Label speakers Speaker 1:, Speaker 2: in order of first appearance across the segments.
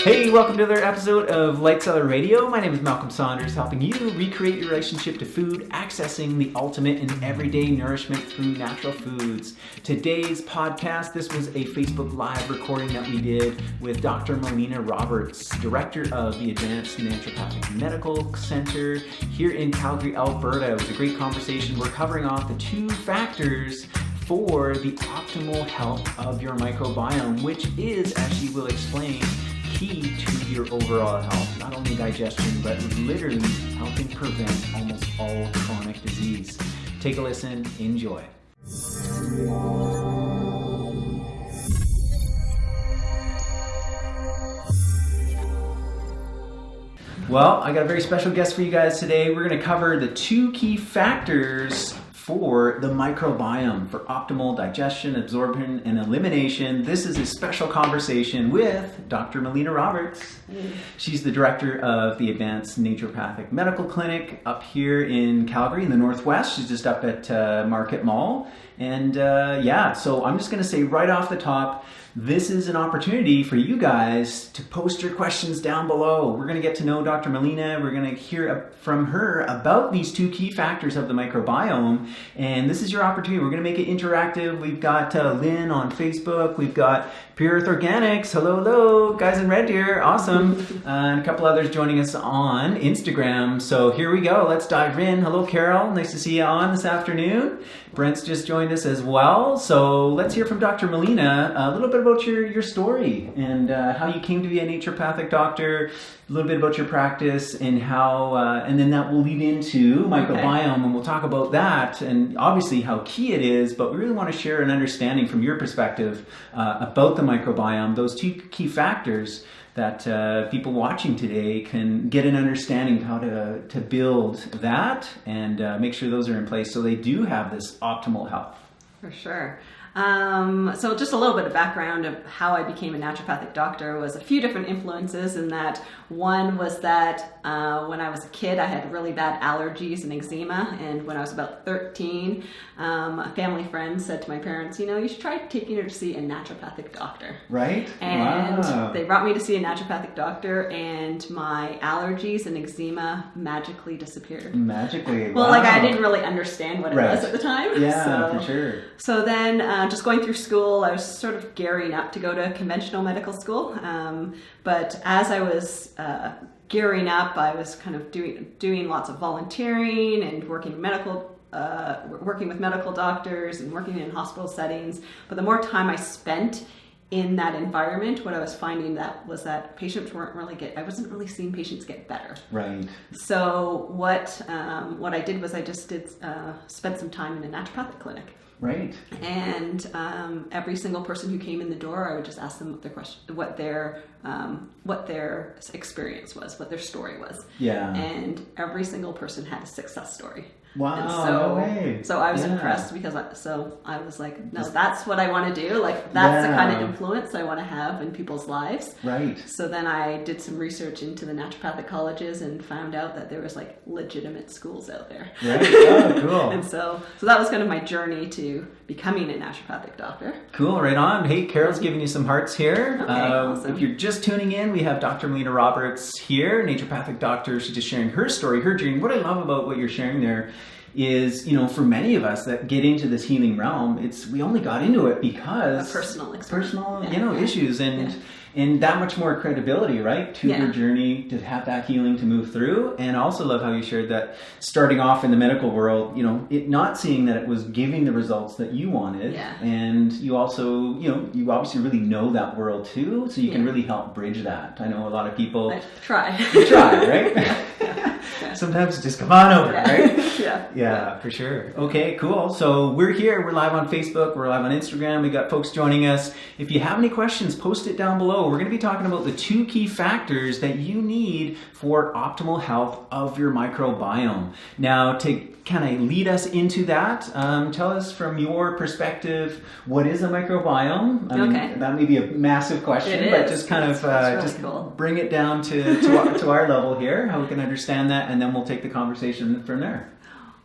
Speaker 1: Hey, welcome to another episode of Light Cellar Radio. My name is Malcolm Saunders, helping you recreate your relationship to food, accessing the ultimate in everyday nourishment through natural foods. Today's podcast, this was a Facebook Live recording that we did with Dr. Molina Roberts, Director of the Advanced Naturopathic Medical Center here in Calgary, Alberta. It was a great conversation. We're covering off the two factors for the optimal health of your microbiome, which is, as she will explain, key to your overall health, not only digestion, but literally helping prevent almost all chronic disease. Take a listen, enjoy. Well, I got a very special guest for you guys today. We're going to cover the two key factors for the microbiome, for optimal digestion, absorption, and elimination. This is a special conversation with Dr. Molina Roberts. She's the director of the Advanced Naturopathic Medical Clinic up here in Calgary in the Northwest. She's just up at Market Mall. And so I'm just going to say right off the top, this is an opportunity for you guys to post your questions down below. We're going to get to know Dr. Molina. We're going to hear from her about these two key factors of the microbiome. And this is your opportunity. We're going to make it interactive. We've got Lynn on Facebook. We've got Pure Earth Organics. Hello, guys in red here. Awesome. And a couple others joining us on Instagram. So here we go. Let's dive in. Hello, Carol. Nice to see you on this afternoon. Brent's just joined us as well. So let's hear from Dr. Molina a little bit about your story and how you came to be a naturopathic doctor, a little bit about your practice and how, and then that will lead into microbiome, and we'll talk about that and obviously how key it is, but we really want to share an understanding from your perspective about the microbiome, those two key factors that people watching today can get an understanding of how to build that and make sure those are in place so they do have this optimal health.
Speaker 2: For sure. So just a little bit of background of how I became a naturopathic doctor was a few different influences in that one was that when I was a kid, I had really bad allergies and eczema. And when I was about 13, a family friend said to my parents, you should try taking her to see a naturopathic doctor.
Speaker 1: Right?
Speaker 2: And they brought me to see a naturopathic doctor and my allergies and eczema magically disappeared.
Speaker 1: Magically?
Speaker 2: Well, I didn't really understand what it was at the time.
Speaker 1: Yeah, for sure.
Speaker 2: So then just going through school, I was sort of gearing up to go to conventional medical school. But as I was gearing up, I was kind of doing lots of volunteering and working with medical doctors and working in hospital settings. But the more time I spent in that environment, what I was finding was that patients I wasn't really seeing patients get better.
Speaker 1: Right.
Speaker 2: So what I did was I just spent some time in a naturopathic clinic.
Speaker 1: Right.
Speaker 2: And every single person who came in the door, I would just ask them what their experience was, what their story was. Yeah. And every single person had a success story.
Speaker 1: Wow.
Speaker 2: No way. So I was impressed because I was like, no, that's what I want to do. Like that's the kind of influence I want to have in people's lives.
Speaker 1: Right.
Speaker 2: So then I did some research into the naturopathic colleges and found out that there was like legitimate schools out there.
Speaker 1: Right. Oh, cool.
Speaker 2: And so that was kind of my journey to becoming a naturopathic doctor.
Speaker 1: Cool. Right on. Hey, Carol's giving you some hearts here.
Speaker 2: Okay, awesome.
Speaker 1: If you're just tuning in, we have Dr. Melina Roberts here, naturopathic doctor. She's just sharing her story, her journey. What I love about what you're sharing there is, for many of us that get into this healing realm, we only got into it because
Speaker 2: personal
Speaker 1: issues and that much more credibility, right, to your journey to have that healing to move through. And I also love how you shared that starting off in the medical world, it not seeing that it was giving the results that you wanted. Yeah. And you also, you obviously really know that world too, so you can really help bridge that. I know a lot of people.
Speaker 2: I try.
Speaker 1: You try, right? Sometimes just come on over, right? Yeah, for sure. Okay, cool. So we're here. We're live on Facebook. We're live on Instagram. We got folks joining us. If you have any questions, post it down below. We're going to be talking about the two key factors that you need for optimal health of your microbiome. Now, to kind of lead us into that, tell us from your perspective, what is a microbiome? I mean, that may be a massive question, but just kind of really bring it down to our level here, how we can understand that, and then we'll take the conversation from there.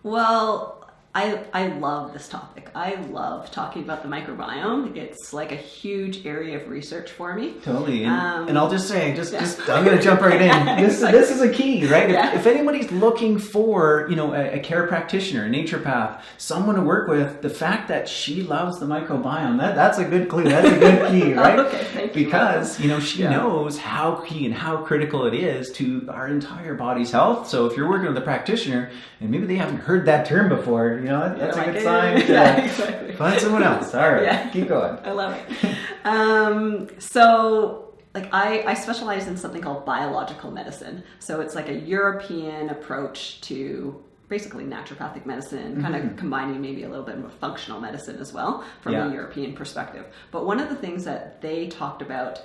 Speaker 2: Well, I love this topic. I love talking about the microbiome. It's like a huge area of research for me.
Speaker 1: Totally. And I'll just say, I'm going to jump right in. This is a key, right?
Speaker 2: Yeah.
Speaker 1: If anybody's looking for, a care practitioner, a naturopath, someone to work with, the fact that she loves the microbiome, that's a good clue. That's a good key, right?
Speaker 2: Okay, thank you.
Speaker 1: Because, she knows how key and how critical it is to our entire body's health. So if you're working with a practitioner and maybe they haven't heard that term before, that's a good sign to find someone else. All right, keep going.
Speaker 2: I love it. So I specialize in something called biological medicine. So it's like a European approach to basically naturopathic medicine, kind of combining maybe a little bit of functional medicine as well from a European perspective. But one of the things that they talked about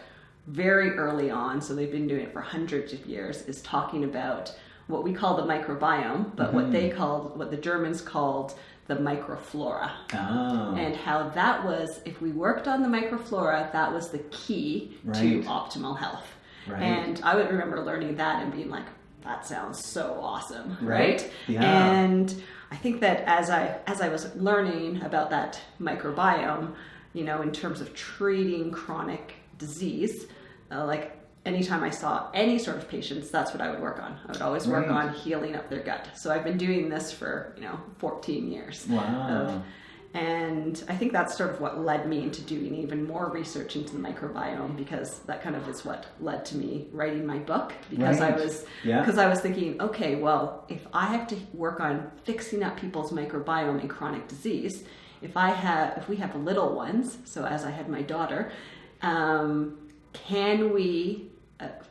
Speaker 2: very early on, so they've been doing it for hundreds of years, is talking about what we call the microbiome, but what the Germans called the microflora.
Speaker 1: Oh.
Speaker 2: And how that was, if we worked on the microflora, that was the key to optimal health.
Speaker 1: Right.
Speaker 2: And I would remember learning that and being like, that sounds so awesome, right?
Speaker 1: Yeah.
Speaker 2: And I think that as I was learning about that microbiome, in terms of treating chronic disease, anytime I saw any sort of patients, that's what I would work on. I would always work on healing up their gut. So I've been doing this for, 14 years.
Speaker 1: Wow.
Speaker 2: And I think that's sort of what led me into doing even more research into the microbiome, because that kind of is what led to me writing my book, because I was thinking, okay, well, if I have to work on fixing up people's microbiome in chronic disease, if we have little ones, so as I had my daughter, can we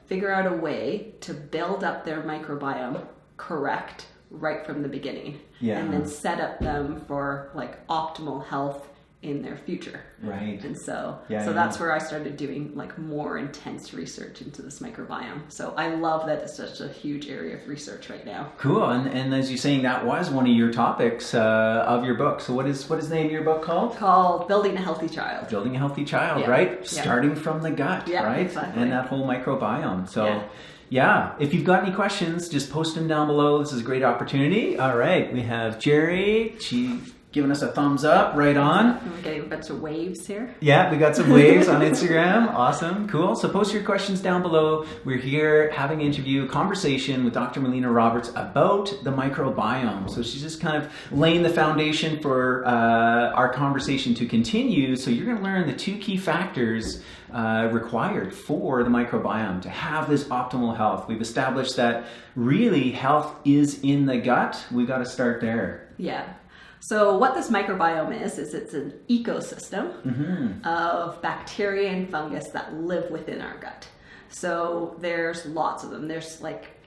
Speaker 2: figure out a way to build up their microbiome correct right from the beginning, and then set up them for optimal health in their future.
Speaker 1: Right.
Speaker 2: And so that's where I started doing more intense research into this microbiome. So I love that it's such a huge area of research right now.
Speaker 1: Cool. And as you're saying, that was one of your topics of your book. So what is the name of your book called?
Speaker 2: Called Building a Healthy Child.
Speaker 1: Building a Healthy Child, right? Starting from the gut, right?
Speaker 2: Exactly.
Speaker 1: And that whole microbiome. So if you've got any questions, just post them down below. This is a great opportunity. All right. We have Jerry. She's giving us a thumbs up, right on.
Speaker 2: We're getting a bunch of waves here.
Speaker 1: Yeah, we got some waves on Instagram. Awesome, cool. So post your questions down below. We're here having an interview, a conversation with Dr. Molina Roberts about the microbiome. So she's just kind of laying the foundation for our conversation to continue. So you're going to learn the two key factors required for the microbiome to have this optimal health. We've established that really health is in the gut. We've got to start there.
Speaker 2: Yeah. So what this microbiome is it's an ecosystem of bacteria and fungus that live within our gut. So there's lots of them. There's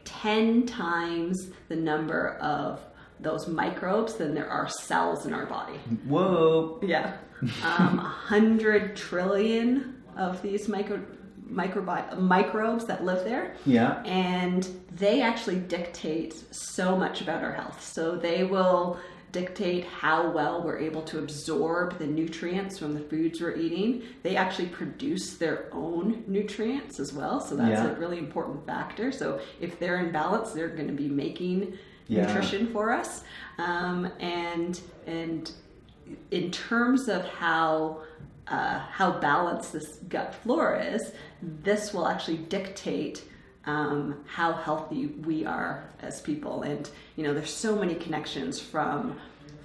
Speaker 2: 10 times the number of those microbes than there are cells in our body.
Speaker 1: Whoa.
Speaker 2: Yeah. 100 trillion of these microbes that live there.
Speaker 1: Yeah.
Speaker 2: And they actually dictate so much about our health. So they will dictate how well we're able to absorb the nutrients from the foods we're eating. They actually produce their own nutrients as well. So that's a really important factor. So if they're in balance, they're going to be making nutrition for us. And in terms of how balanced this gut flora is, this will actually dictate how healthy we are as people. And there's so many connections from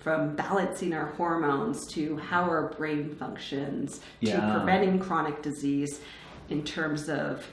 Speaker 2: balancing our hormones to how our brain functions to preventing chronic disease in terms of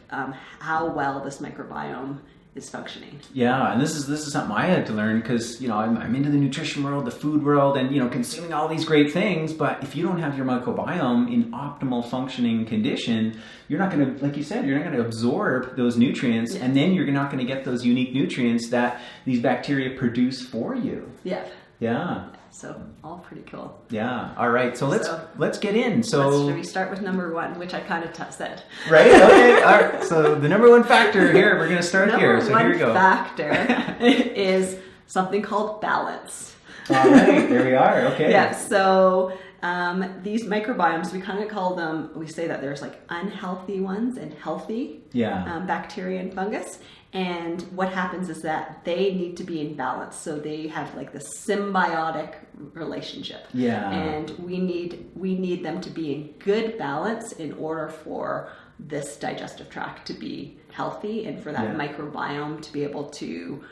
Speaker 2: how well this microbiome is functioning.
Speaker 1: Yeah, and this is something I had to learn because I'm into the nutrition world, the food world, and consuming all these great things. But if you don't have your microbiome in optimal functioning condition, you're not going to, like you said, you're not going to absorb those nutrients, and then you're not going to get those unique nutrients that these bacteria produce for you.
Speaker 2: Yeah.
Speaker 1: Yeah.
Speaker 2: So all pretty cool.
Speaker 1: Yeah. All right. So let's get in. So
Speaker 2: should we start with number one, which I kind of said.
Speaker 1: Right. Okay. All right. So the number one factor here, we're going to start here. So here we go.
Speaker 2: Number one factor is something called balance.
Speaker 1: All right. There we are. Okay.
Speaker 2: Yeah. So These microbiomes, we kind of call them, we say that there's like unhealthy ones and healthy bacteria and fungus. And what happens is that they need to be in balance. So they have like this symbiotic relationship.
Speaker 1: Yeah.
Speaker 2: And we need them to be in good balance in order for this digestive tract to be healthy and for that microbiome to be able to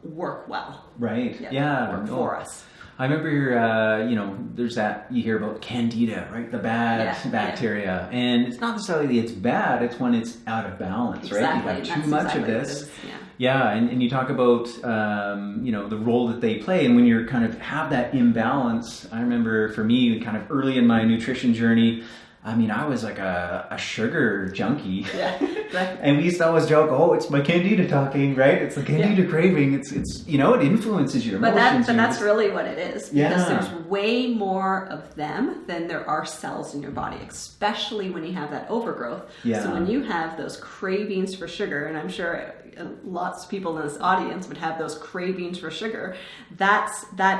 Speaker 2: work well.
Speaker 1: Right.
Speaker 2: Work for us.
Speaker 1: I remember, there's that, you hear about candida, right? The bad bacteria. And it's not necessarily it's bad, it's when it's out of balance, right? You have too much of this. And you talk about, the role that they play. And when you're kind of have that imbalance, I remember for me, kind of early in my nutrition journey, I was like a sugar junkie. Yeah, exactly. And we used to always joke, oh, it's my candida talking, right? It's the candida craving. It's it influences your emotions.
Speaker 2: But that's really what it is. Because there's way more of them than there are cells in your body, especially when you have that overgrowth. Yeah. So when you have those cravings for sugar, and I'm sure lots of people in this audience would have those cravings for sugar, that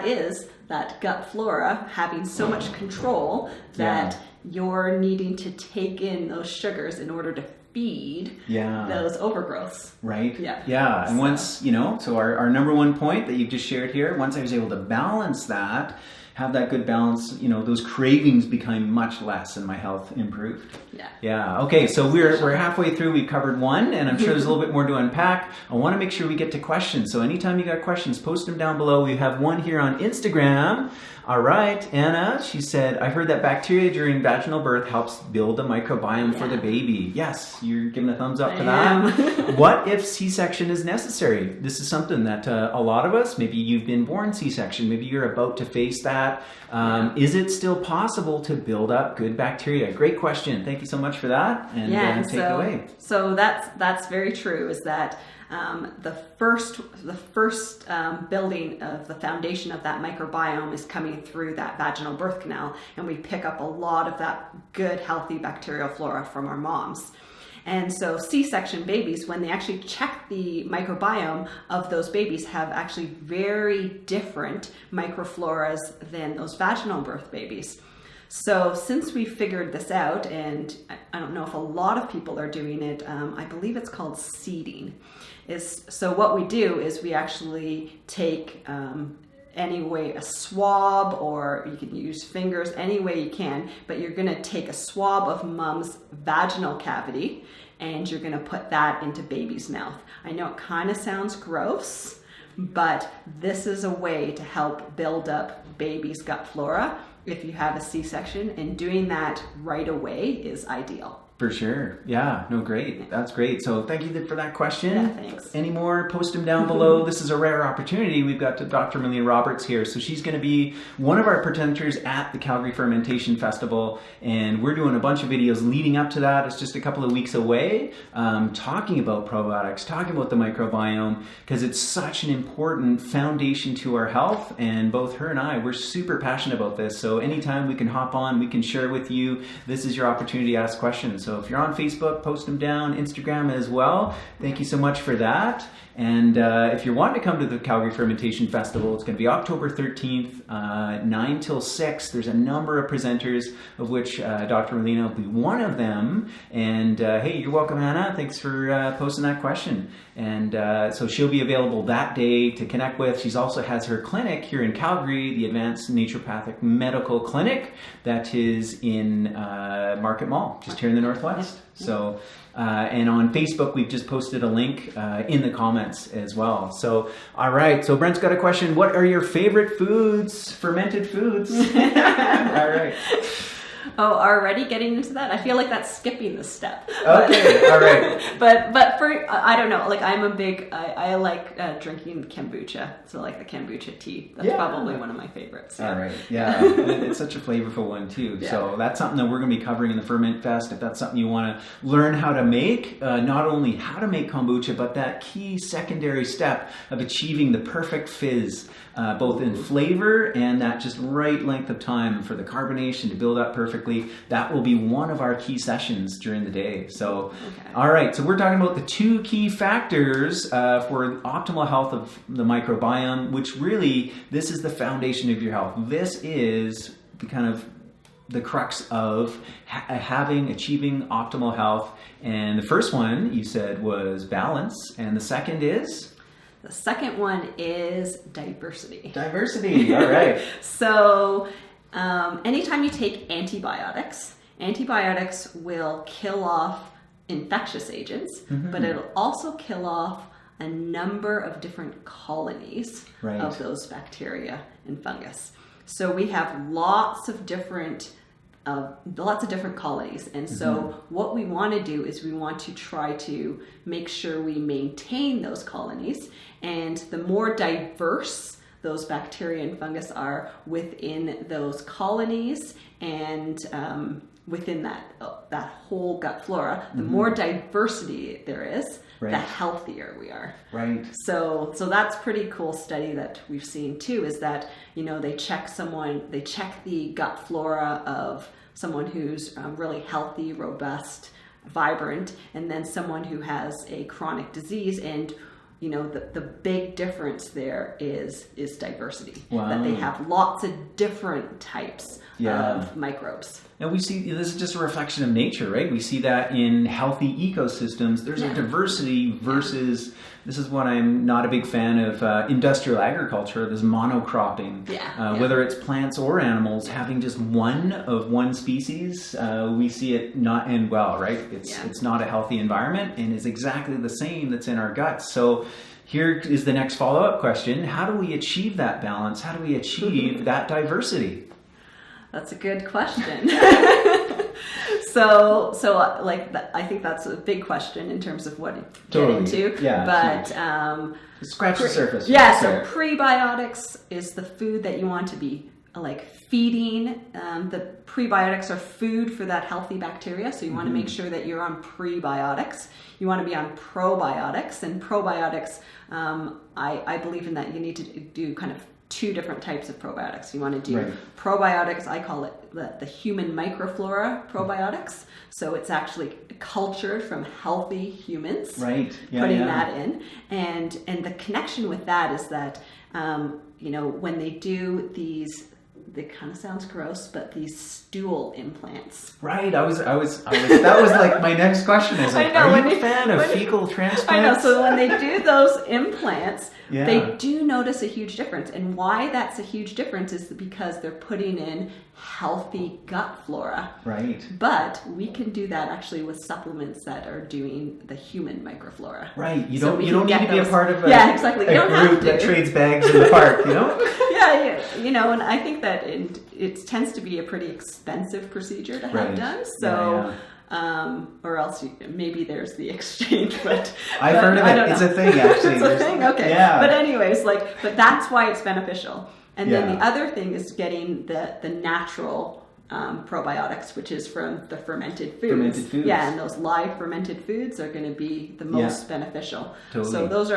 Speaker 2: is that gut flora having so much control that you're needing to take in those sugars in order to feed those overgrowths.
Speaker 1: Right? Yeah. And once, so our number one point that you've just shared here, once I was able to balance that, have that good balance, those cravings become much less and my health improved. Yeah. Okay, so we're halfway through. We've covered one, and I'm sure there's a little bit more to unpack. I want to make sure we get to questions. So anytime you got questions, post them down below. We have one here on Instagram. All right, Anna, she said, I heard that bacteria during vaginal birth helps build a microbiome for the baby. Yes, you're giving a thumbs up to that. What if C-section is necessary? This is something that a lot of us, maybe you've been born C-section, maybe you're about to face that. Is it still possible to build up good bacteria? Great question. Thank you so much for that. And take it away.
Speaker 2: So that's very true, is that the first building of the foundation of that microbiome is coming through that vaginal birth canal, and we pick up a lot of that good, healthy bacterial flora from our moms. And so C-section babies, when they actually check the microbiome of those babies, have actually very different microfloras than those vaginal birth babies. So since we figured this out, and I don't know if a lot of people are doing it, I believe it's called seeding. So what we do is we actually take a swab, or you can use fingers, any way you can, but you're going to take a swab of mom's vaginal cavity and you're going to put that into baby's mouth. I know it kind of sounds gross, but this is a way to help build up baby's gut flora if you have a C-section, and doing that right away is ideal.
Speaker 1: For sure. Yeah. No, great. That's great. So thank you for that question.
Speaker 2: Yeah, thanks.
Speaker 1: Any more? Post them down below. This is a rare opportunity. We've got Dr. Molina Roberts here. So she's going to be one of our presenters at the Calgary Fermentation Festival. And we're doing a bunch of videos leading up to that. It's just a couple of weeks away, talking about probiotics, talking about the microbiome, because it's such an important foundation to our health. And both her and I, we're super passionate about this. So anytime we can hop on, we can share with you. This is your opportunity to ask questions. So if you're on Facebook, post them down, Instagram as well. Thank you so much for that. And if you're wanting to come to the Calgary Fermentation Festival, it's going to be October 13th, 9 till 6. There's a number of presenters, of which Dr. Molina will be one of them. And hey, you're welcome, Anna. Thanks for posting that question. And so she'll be available that day to connect with. She also has her clinic here in Calgary, the Advanced Naturopathic Medical Clinic, that is in Market Mall, just here in the Northwest. So, and on Facebook, we've just posted a link in the comments as well. So, all right. So Brent's got a question. What are your favorite foods, fermented foods? All right.
Speaker 2: Oh, already getting into that? I feel like that's skipping the step.
Speaker 1: Okay, all right.
Speaker 2: But for, I don't know, like I'm a big, I like drinking kombucha. So like the kombucha tea. That's probably one of my favorites.
Speaker 1: All right, yeah. It's such a flavorful one too. Yeah. So that's something that we're going to be covering in the Ferment Fest. If that's something you want to learn how to make, not only how to make kombucha, but that key secondary step of achieving the perfect fizz, both in flavor and that just right length of time for the carbonation to build up perfectly. That will be one of our key sessions during the day. So, all right. So we're talking about the two key factors for optimal health of the microbiome, which really, this is the foundation of your health. This is the crux of achieving optimal health. And the first one you said was balance, and the second is?
Speaker 2: The second one is diversity.
Speaker 1: Diversity, all right.
Speaker 2: So anytime you take antibiotics will kill off infectious agents, but it'll also kill off a number of different colonies of those bacteria and fungus. So we have lots of different colonies, and so what we want to do is we want to try to make sure we maintain those colonies, and the more diverse those bacteria and fungus are within those colonies and within that whole gut flora, the more diversity there is, the healthier we are.
Speaker 1: Right.
Speaker 2: So that's pretty cool study that we've seen too, is that, they check the gut flora of someone who's really healthy, robust, vibrant, and then someone who has a chronic disease, and the big difference there is diversity.
Speaker 1: Wow.
Speaker 2: That they have lots of different types of microbes.
Speaker 1: And we see this is just a reflection of nature, right? We see that in healthy ecosystems. There's a diversity versus, this is what I'm not a big fan of, industrial agriculture, this monocropping. Whether it's plants or animals, having just one species, we see it not end well, right? It's not a healthy environment, and is exactly the same that's in our guts. So here is the next follow-up question. How do we achieve that balance? How do we achieve that diversity?
Speaker 2: That's a good question. So I think that's a big question in terms of what to get into. But
Speaker 1: scratch the surface.
Speaker 2: So prebiotics is the food that you want to be feeding. The prebiotics are food for that healthy bacteria, so you want to make sure that you're on prebiotics. You want to be on probiotics, and probiotics, I believe in that you need to do kind of two different types of probiotics. You want to do probiotics, I call it the human microflora probiotics. So it's actually cultured from healthy humans, putting that in. And the connection with that is that, when they do these, it kind of sounds gross, but these stool implants.
Speaker 1: Right. That was like my next question is are you a fan of fecal transplants?
Speaker 2: I know. So when they do those implants, they do notice a huge difference. And why that's a huge difference is because they're putting in healthy gut flora.
Speaker 1: Right.
Speaker 2: But we can do that actually with supplements that are doing the human microflora.
Speaker 1: Right. You don't need to be a part of a
Speaker 2: group
Speaker 1: that trades bags in the park,
Speaker 2: and I think that it tends to be a pretty expensive procedure to have done. So, or else maybe there's the exchange, but
Speaker 1: I've heard of it. It's a thing, actually.
Speaker 2: It's a thing, okay. Yeah. But anyways, but that's why it's beneficial. And then the other thing is getting the natural probiotics, which is from the fermented foods. Yeah, and those live fermented foods are going to be the most beneficial.
Speaker 1: Totally.
Speaker 2: So those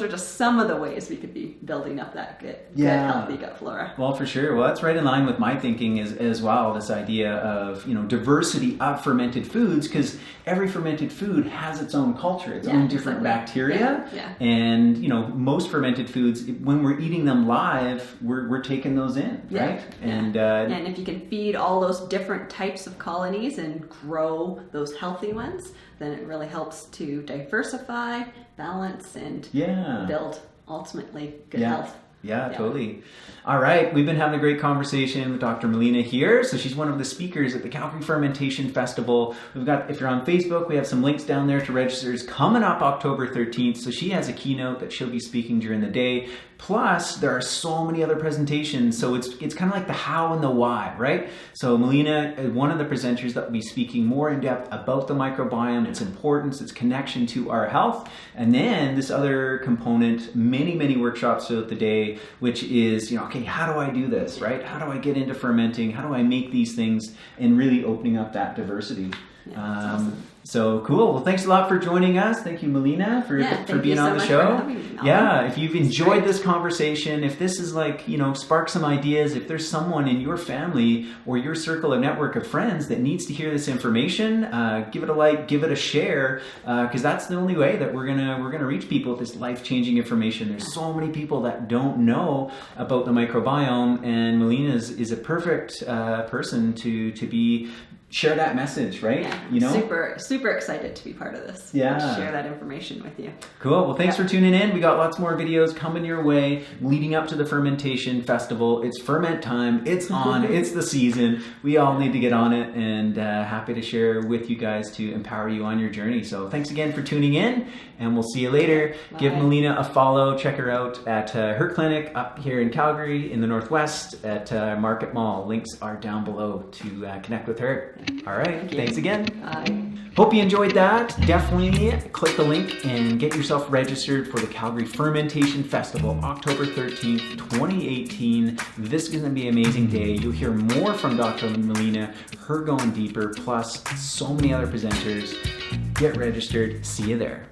Speaker 2: are just some of the ways we could be building up that good healthy gut flora.
Speaker 1: Well, for sure. Well, that's right in line with my thinking as well. This idea of diversity of fermented foods, because every fermented food has its own culture, its own different bacteria. And most fermented foods, when we're eating them live, we're taking those in, right? And
Speaker 2: if you can feed all those different types of colonies and grow those healthy ones, then it really helps to diversify, balance, and build ultimately good health.
Speaker 1: Yeah, totally. All right, we've been having a great conversation with Dr. Molina here. So she's one of the speakers at the Calgary Fermentation Festival. We've got, if you're on Facebook, we have some links down there to register. It's coming up October 13th. So she has a keynote that she'll be speaking during the day. Plus, there are so many other presentations. So it's kind of like the how and the why, right? So Melina, one of the presenters that will be speaking more in depth about the microbiome, its importance, its connection to our health. And then this other component, many workshops throughout the day, which is, okay, how do I do this, right? How do I get into fermenting? How do I make these things, and really opening up that diversity?
Speaker 2: that's awesome.
Speaker 1: So cool. Well, thanks a lot for joining us. Thank you, Melina, for being on the show. Yeah, if you've enjoyed this conversation, if this is like, spark some ideas, if there's someone in your family or your circle or network of friends that needs to hear this information, give it a like, give it a share, because that's the only way that we're gonna reach people with this life-changing information. There's so many people that don't know about the microbiome, and Melina is a perfect person to be share that message, right?
Speaker 2: Yeah, super excited to be part of this.
Speaker 1: Yeah.
Speaker 2: Share that information with you.
Speaker 1: Cool. Well, thanks for tuning in. We got lots more videos coming your way leading up to the Fermentation Festival. It's ferment time. It's on. It's the season. We all need to get on it, and happy to share with you guys to empower you on your journey. So thanks again for tuning in, and we'll see you later.
Speaker 2: Bye.
Speaker 1: Give Melina a follow. Check her out at her clinic up here in Calgary in the Northwest at Market Mall. Links are down below to connect with her. All right. Thanks again.
Speaker 2: Bye.
Speaker 1: Hope you enjoyed that. Definitely click the link and get yourself registered for the Calgary Fermentation Festival, October 13th, 2018. This is going to be an amazing day. You'll hear more from Dr. Molina, her going deeper, plus so many other presenters. Get registered. See you there.